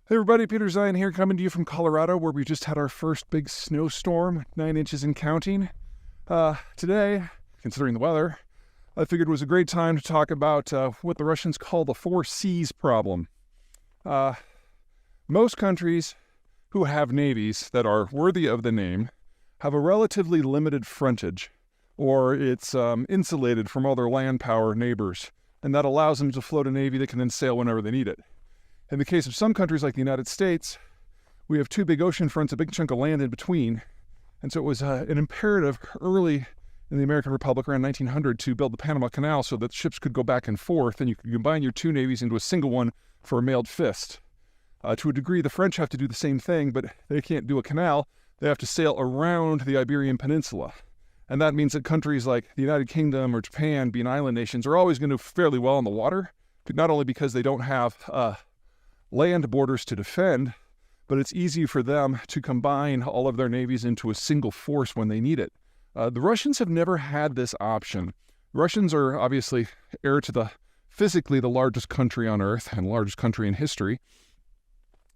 Hey everybody, Peter Zeihan here, coming to you from Colorado, where we just had our first big snowstorm, 9 inches and counting. Today, considering the weather, I figured it was a great time to talk about what the Russians call the 4Cs problem. Most countries who have navies that are worthy of the name have a relatively limited frontage, or it's insulated from other land power neighbors, and that allows them to float a navy that can then sail whenever they need it. In the case of some countries like the United States, we have two big ocean fronts, a big chunk of land in between, and so it was an imperative early in the American Republic around 1900 to build the Panama Canal so that ships could go back and forth, and you could combine your two navies into a single one for a mailed fist. To a degree, the French have to do the same thing, but they can't do a canal. They have to sail around the Iberian Peninsula. And that means that countries like the United Kingdom or Japan, being island nations, are always going to do fairly well on the water, not only because they don't have land borders to defend, but it's easy for them to combine all of their navies into a single force when they need it. The Russians have never had this option. Russians are obviously heir to physically the largest country on Earth and largest country in history,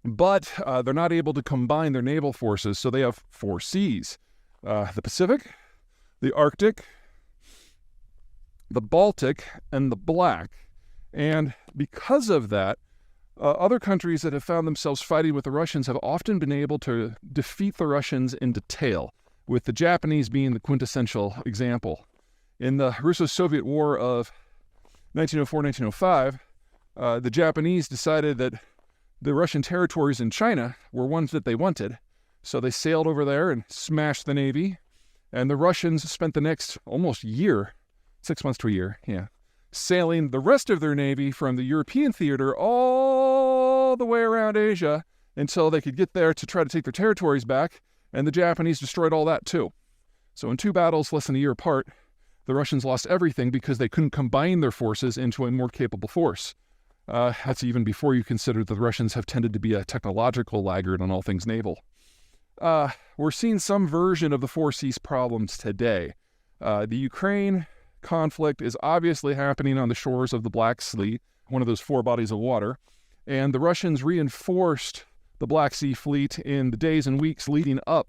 but they're not able to combine their naval forces, so they have 4Cs. The Pacific, the Arctic, the Baltic, and the Black. And because of that, other countries that have found themselves fighting with the Russians have often been able to defeat the Russians in detail, with the Japanese being the quintessential example. In the Russo-Soviet War of 1904-1905, the Japanese decided that the Russian territories in China were ones that they wanted, so they sailed over there and smashed the navy, and the Russians spent the next almost year, 6 months to a year, sailing the rest of their navy from the European theater all the way around Asia until they could get there to try to take their territories back, and the Japanese destroyed all that too. So in two battles less than a year apart, the Russians lost everything because they couldn't combine their forces into a more capable force. That's even before you consider that the Russians have tended to be a technological laggard on all things naval. We're seeing some version of the 4Cs problems today. The Ukraine conflict is obviously happening on the shores of the Black Sea, one of those four bodies of water, and the Russians reinforced the Black Sea fleet in the days and weeks leading up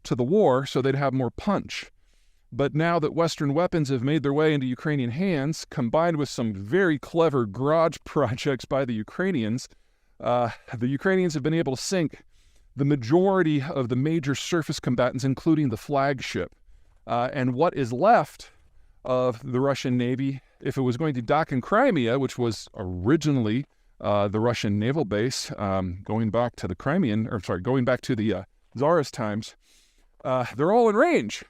to the war so they'd have more punch. But now that Western weapons have made their way into Ukrainian hands, combined with some very clever garage projects by the Ukrainians have been able to sink the majority of the major surface combatants, including the flagship. And what is left of the Russian Navy, if it was going to dock in Crimea, which was originally the Russian naval base, going back to the Tsarist times, they're all in range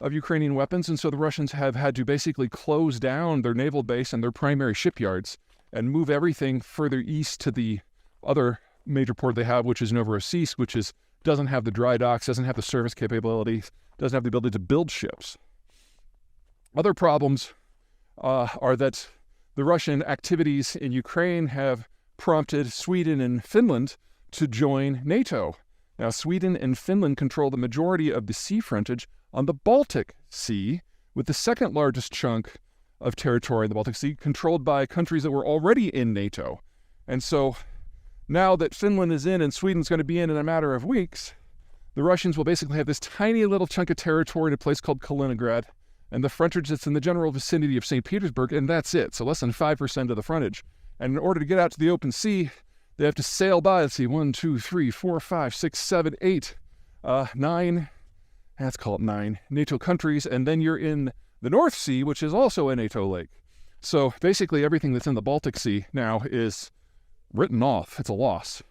of Ukrainian weapons, and so the Russians have had to basically close down their naval base and their primary shipyards and move everything further east to the other major port they have, which is Novorossiysk, which doesn't have the dry docks, doesn't have the service capabilities, doesn't have the ability to build ships. Other problems are that the Russian activities in Ukraine have prompted Sweden and Finland to join NATO. Now, Sweden and Finland control the majority of the sea frontage on the Baltic Sea, with the second largest chunk of territory in the Baltic Sea controlled by countries that were already in NATO. And so now that Finland is in and Sweden's going to be in a matter of weeks, the Russians will basically have this tiny little chunk of territory in a place called Kaliningrad, and the frontage that's in the general vicinity of St. Petersburg, and that's it. So less than 5% of the frontage. And in order to get out to the open sea, they have to sail by, 1, 2, 3, 4, 5, 6, 7, 8, 9, let's call it 9 NATO countries, and then you're in the North Sea, which is also a NATO lake. So basically everything that's in the Baltic Sea now is written off. It's a loss.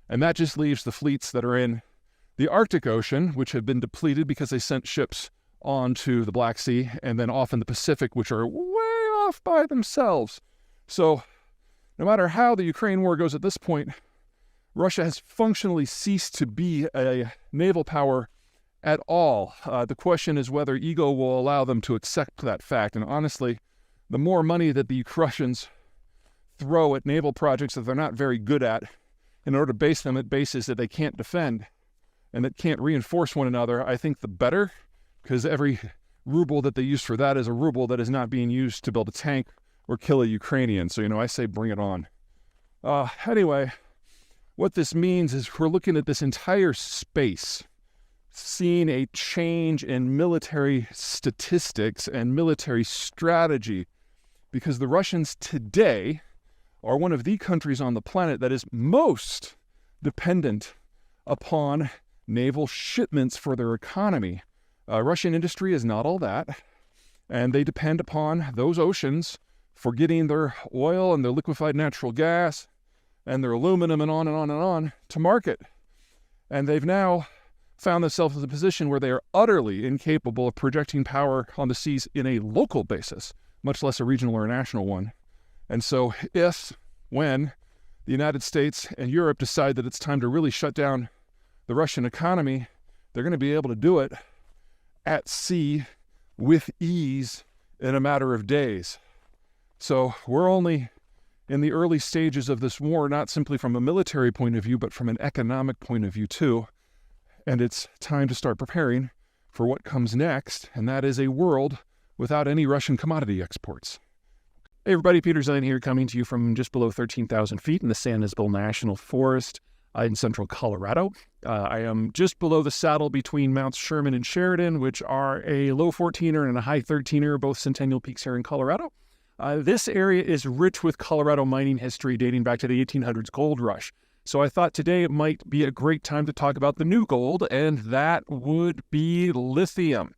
And that just leaves the fleets that are in the Arctic Ocean, which have been depleted because they sent ships onto the Black Sea, and then off in the Pacific, which are way off by themselves. So no matter how the Ukraine war goes at this point, Russia has functionally ceased to be a naval power at all. The question is whether ego will allow them to accept that fact. And honestly, the more money that the Russians throw at naval projects that they're not very good at, in order to base them at bases that they can't defend and that can't reinforce one another, I think the better, because every ruble that they use for that is a ruble that is not being used to build a tank or kill a Ukrainian. So, I say bring it on. Anyway, what this means is we're looking at this entire space, seeing a change in military statistics and military strategy, because the Russians today are one of the countries on the planet that is most dependent upon naval shipments for their economy. Russian industry is not all that, and they depend upon those oceans for getting their oil and their liquefied natural gas and their aluminum and on and on and on to market. And they've now found themselves in a position where they are utterly incapable of projecting power on the seas in a local basis, much less a regional or a national one. And so when the United States and Europe decide that it's time to really shut down the Russian economy, they're going to be able to do it at sea with ease in a matter of days. So we're only in the early stages of this war, not simply from a military point of view, but from an economic point of view too. And it's time to start preparing for what comes next, and that is a world without any Russian commodity exports. Hey everybody, Peter Zeihan here, coming to you from just below 13,000 feet in the San Isabel National Forest in central Colorado. I am just below the saddle between Mounts Sherman and Sheridan, which are a low 14er and a high 13er, both Centennial Peaks here in Colorado. This area is rich with Colorado mining history dating back to the 1800s gold rush. So I thought today it might be a great time to talk about the new gold, and that would be lithium.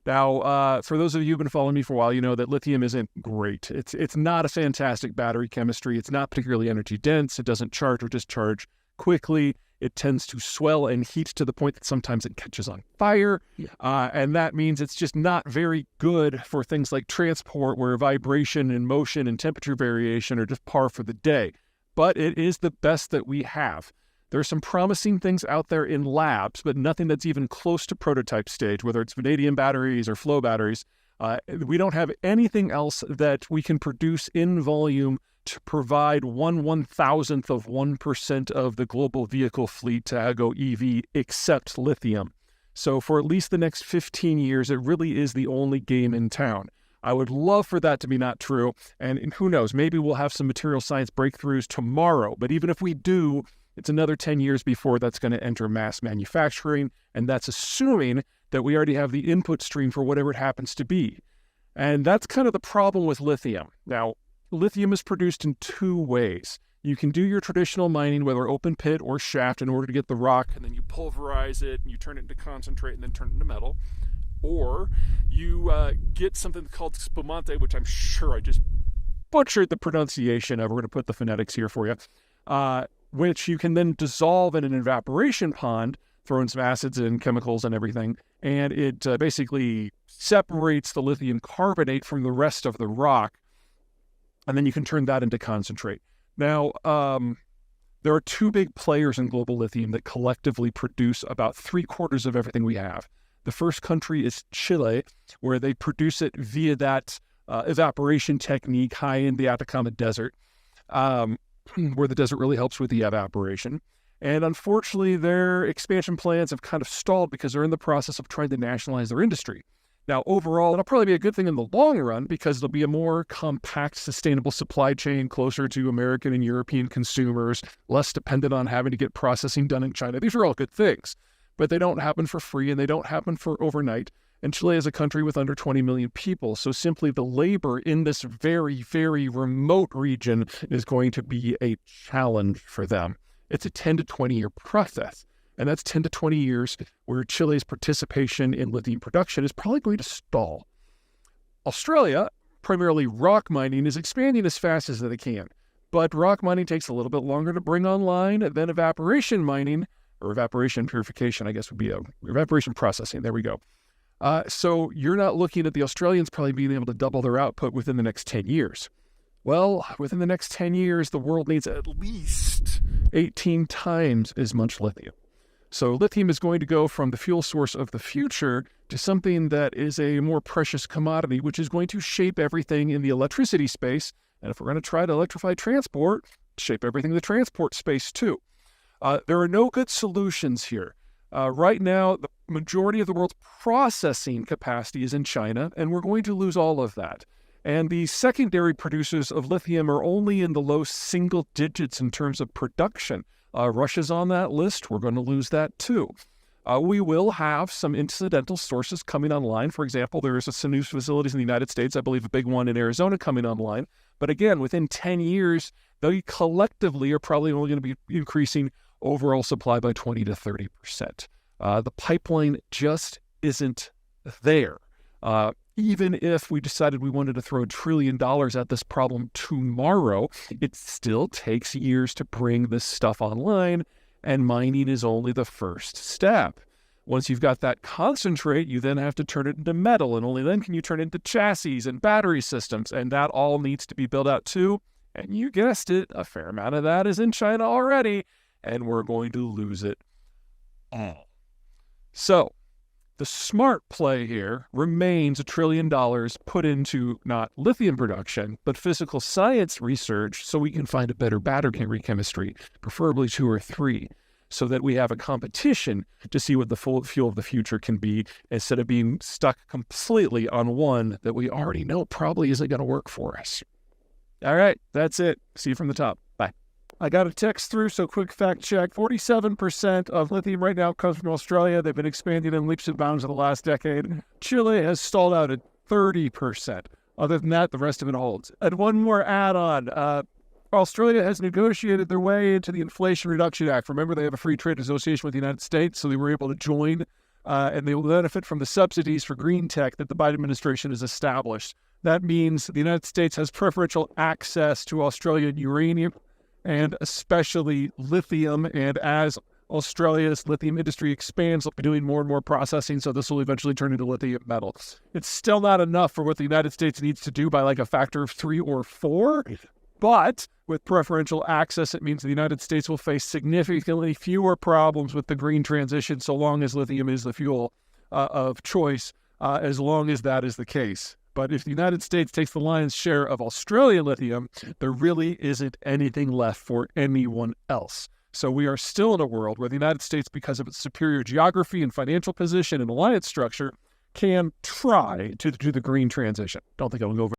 Now, for those of you who've been following me for a while, you know that lithium isn't great. It's not a fantastic battery chemistry. It's not particularly energy dense. It doesn't charge or discharge quickly. It tends to swell and heat to the point that sometimes it catches on fire. And that means it's just not very good for things like transport, where vibration and motion and temperature variation are just par for the day. But it is the best that we have. There are some promising things out there in labs, but nothing that's even close to prototype stage, whether it's vanadium batteries or flow batteries. We don't have anything else that we can produce in volume to provide 1/1000th of 1% of the global vehicle fleet to go EV except lithium. So for at least the next 15 years, it really is the only game in town. I would love for that to be not true, and who knows, maybe we'll have some material science breakthroughs tomorrow, but even if we do, it's another 10 years before that's going to enter mass manufacturing, and that's assuming that we already have the input stream for whatever it happens to be. And that's kind of the problem with lithium. Now, lithium is produced in two ways. You can do your traditional mining, whether open pit or shaft, in order to get the rock, and then you pulverize it, and you turn it into concentrate, and then turn it into metal. Or you get something called spumante, which I'm sure I just butchered the pronunciation of. We're going to put the phonetics here for you. Which you can then dissolve in an evaporation pond, throw in some acids and chemicals and everything, and it basically separates the lithium carbonate from the rest of the rock, and then you can turn that into concentrate. Now, there are two big players in global lithium that collectively produce about 3/4 of everything we have. The first country is Chile, where they produce it via that evaporation technique high in the Atacama Desert, where the desert really helps with the evaporation. And unfortunately, their expansion plans have kind of stalled because they're in the process of trying to nationalize their industry. Now, overall, it'll probably be a good thing in the long run because it'll be a more compact, sustainable supply chain closer to American and European consumers, less dependent on having to get processing done in China. These are all good things, but they don't happen for free and they don't happen for overnight. And Chile is a country with under 20 million people. So simply the labor in this very, very remote region is going to be a challenge for them. It's a 10 to 20 year process. And that's 10 to 20 years where Chile's participation in lithium production is probably going to stall. Australia, primarily rock mining, is expanding as fast as they can. But rock mining takes a little bit longer to bring online than evaporation mining, or evaporation purification, I guess would be evaporation processing. There we go. So you're not looking at the Australians probably being able to double their output within the next 10 years. Well, within the next 10 years, the world needs at least 18 times as much lithium. So lithium is going to go from the fuel source of the future to something that is a more precious commodity, which is going to shape everything in the electricity space. And if we're going to try to electrify transport, shape everything in the transport space too. There are no good solutions here. Right now, the majority of the world's processing capacity is in China, and we're going to lose all of that. And the secondary producers of lithium are only in the low single digits in terms of production. Russia's on that list. We're going to lose that too. We will have some incidental sources coming online. For example, there is some new facilities in the United States, I believe a big one in Arizona coming online. But again, within 10 years, they collectively are probably only going to be increasing overall supply by 20 to 30%. The pipeline just isn't there. Even if we decided we wanted to throw $1 trillion at this problem tomorrow, it still takes years to bring this stuff online. And mining is only the first step. Once you've got that concentrate, you then have to turn it into metal, and only then can you turn it into chassis and battery systems, and that all needs to be built out too. And you guessed it, a fair amount of that is in China already, and we're going to lose it all. So the smart play here remains $1 trillion put into not lithium production, but physical science research so we can find a better battery chemistry, preferably 2 or 3, so that we have a competition to see what the fuel of the future can be instead of being stuck completely on one that we already know probably isn't going to work for us. All right, that's it. See you from the top. Bye. I got a text through, so quick fact check. 47% of lithium right now comes from Australia. They've been expanding in leaps and bounds in the last decade. Chile has stalled out at 30%. Other than that, the rest of it holds. And one more add-on. Australia has negotiated their way into the Inflation Reduction Act. Remember, they have a free trade association with the United States, so they were able to join, and they will benefit from the subsidies for green tech that the Biden administration has established. That means the United States has preferential access to Australian uranium, and especially lithium. And as Australia's lithium industry expands, they'll be doing more and more processing, so this will eventually turn into lithium metal. It's still not enough for what the United States needs to do by like a factor of 3 or 4, but with preferential access, it means the United States will face significantly fewer problems with the green transition so long as lithium is the fuel of choice, as long as that is the case. But if the United States takes the lion's share of Australian lithium, there really isn't anything left for anyone else. So we are still in a world where the United States, because of its superior geography and financial position and alliance structure, can try to do the green transition. Don't think I'll go over